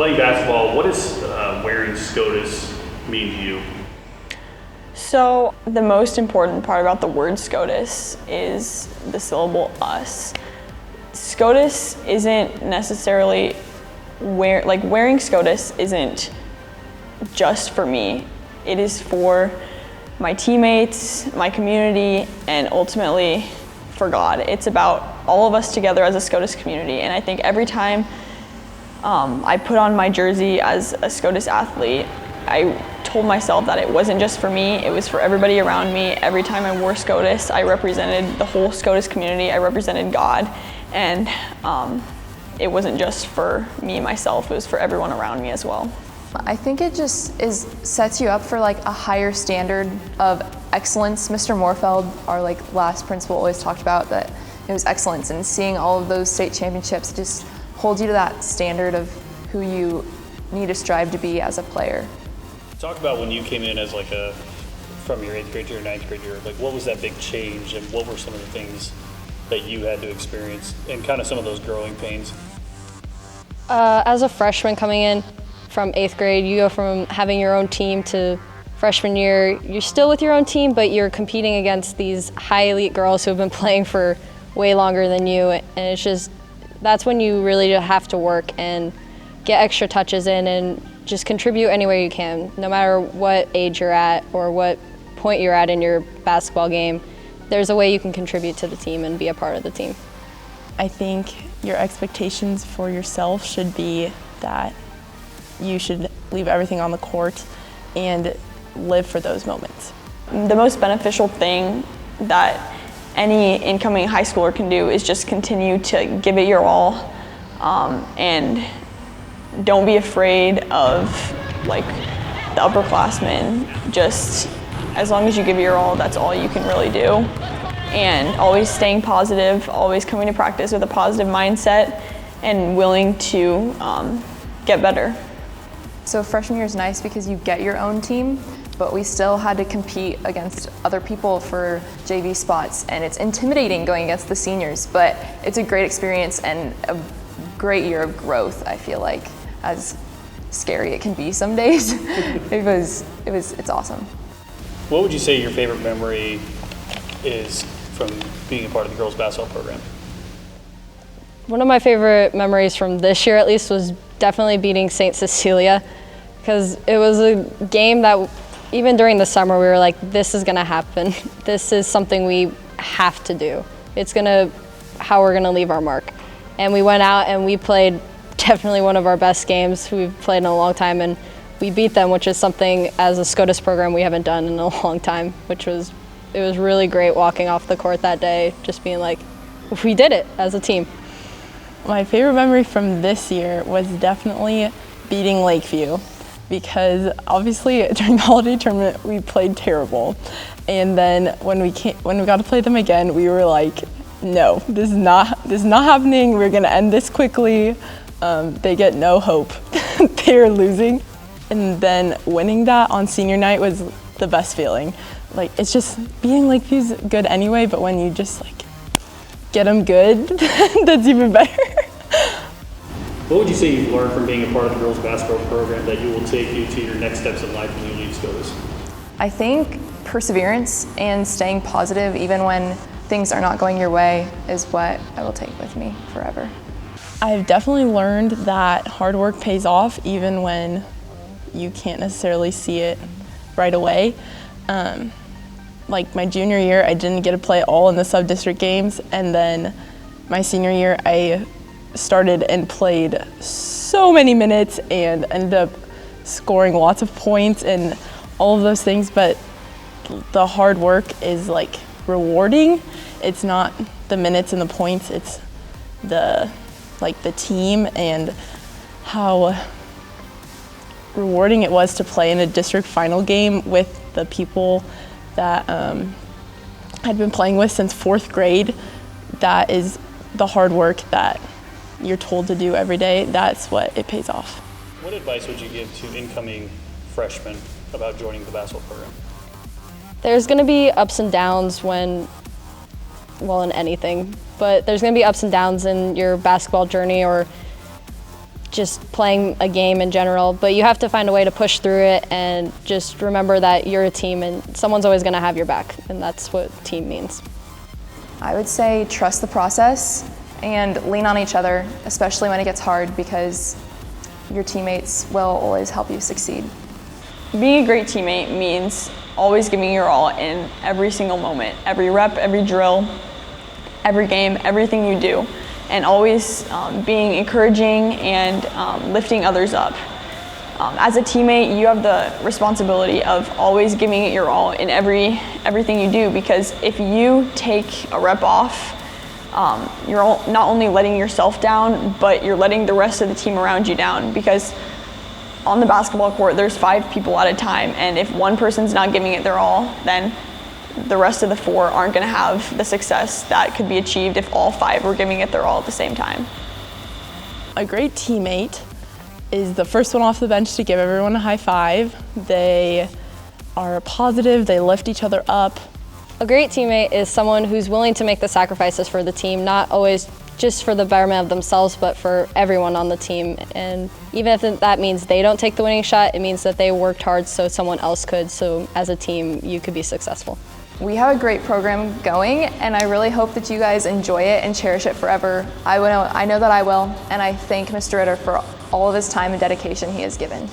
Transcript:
playing basketball, what does wearing Scotus mean to you? So the most important part about the word Scotus is the syllable us. Scotus isn't necessarily wearing Scotus isn't just for me. It is for my teammates, my community, and ultimately for God. It's about all of us together as a Scotus community. And I think every time I put on my jersey as a Scotus athlete, I told myself that it wasn't just for me, it was for everybody around me. Every time I wore Scotus, I represented the whole Scotus community, I represented God, and it wasn't just for me, myself, it was for everyone around me as well. I think it just sets you up for like a higher standard of excellence. Mr. Moorfeld, our last principal, always talked about that it was excellence, and seeing all of those state championships just hold you to that standard of who you need to strive to be as a player. Talk about when you came in as from your 8th grade to your 9th grade year, what was that big change and what were some of the things that you had to experience and kind of some of those growing pains? As a freshman coming in from 8th grade, you go from having your own team to freshman year, you're still with your own team, but you're competing against these high elite girls who have been playing for way longer than you, and it's just, that's when you really have to work and get extra touches in and just contribute any way you can, no matter what age you're at or what point you're at in your basketball game. There's a way you can contribute to the team and be a part of the team. I think your expectations for yourself should be that you should leave everything on the court and live for those moments. The most beneficial thing that any incoming high schooler can do is just continue to give it your all, and don't be afraid of the upperclassmen. Just as long as you give it your all, that's all you can really do. And always staying positive, always coming to practice with a positive mindset and willing to get better. So freshman year is nice because you get your own team, but we still had to compete against other people for JV spots, and it's intimidating going against the seniors, but it's a great experience and a great year of growth, I feel like, as scary it can be some days. It's awesome. What would you say your favorite memory is from being a part of the girls' basketball program? One of my favorite memories from this year at least was definitely beating St. Cecilia, because it was a game that even during the summer we were like, this is gonna happen. This is something we have to do. It's how we're gonna leave our mark. And we went out and we played definitely one of our best games we've played in a long time, and we beat them, which is something as a Scotus program we haven't done in a long time, it was really great walking off the court that day, just being like, we did it as a team. My favorite memory from this year was definitely beating Lakeview, because obviously during the holiday tournament we played terrible, and then when we got to play them again, we were like, no, this is not happening. We're gonna end this quickly. They get no hope. They're losing, and then winning that on senior night was the best feeling. It's just beating Lakeview's good anyway, but when you just get them good, that's even better. What would you say you've learned from being a part of the girls' basketball program that you will take you to your next steps in life when you leave Scotus? I think perseverance and staying positive even when things are not going your way is what I will take with me forever. I've definitely learned that hard work pays off even when you can't necessarily see it right away. My junior year, I didn't get to play all in the sub-district games, and then my senior year, I started and played so many minutes and ended up scoring lots of points and all of those things, but the hard work is rewarding. It's not the minutes and the points, it's the team and how rewarding it was to play in a district final game with the people that I'd been playing with since 4th grade. That is the hard work that you're told to do every day. That's what it pays off. What advice would you give to incoming freshmen about joining the basketball program? There's gonna be ups and downs in anything, but there's gonna be ups and downs in your basketball journey, or just playing a game in general, but you have to find a way to push through it and just remember that you're a team and someone's always going to have your back, and that's what team means. I would say trust the process and lean on each other, especially when it gets hard, because your teammates will always help you succeed. Being a great teammate means always giving your all in every single moment, every rep, every drill, every game, everything you do, and always being encouraging and lifting others up. As a teammate, you have the responsibility of always giving it your all in everything you do, because if you take a rep off, you're not only letting yourself down, but you're letting the rest of the team around you down, because on the basketball court, there's 5 people at a time, and if one person's not giving it their all, then the rest of the 4 aren't going to have the success that could be achieved if all 5 were giving it their all at the same time. A great teammate is the first one off the bench to give everyone a high five. They are positive, they lift each other up. A great teammate is someone who's willing to make the sacrifices for the team, not always just for the betterment of themselves, but for everyone on the team. And even if that means they don't take the winning shot, it means that they worked hard so someone else could. So as a team, you could be successful. We have a great program going, and I really hope that you guys enjoy it and cherish it forever. I know that I will, and I thank Mr. Ritter for all of his time and dedication he has given.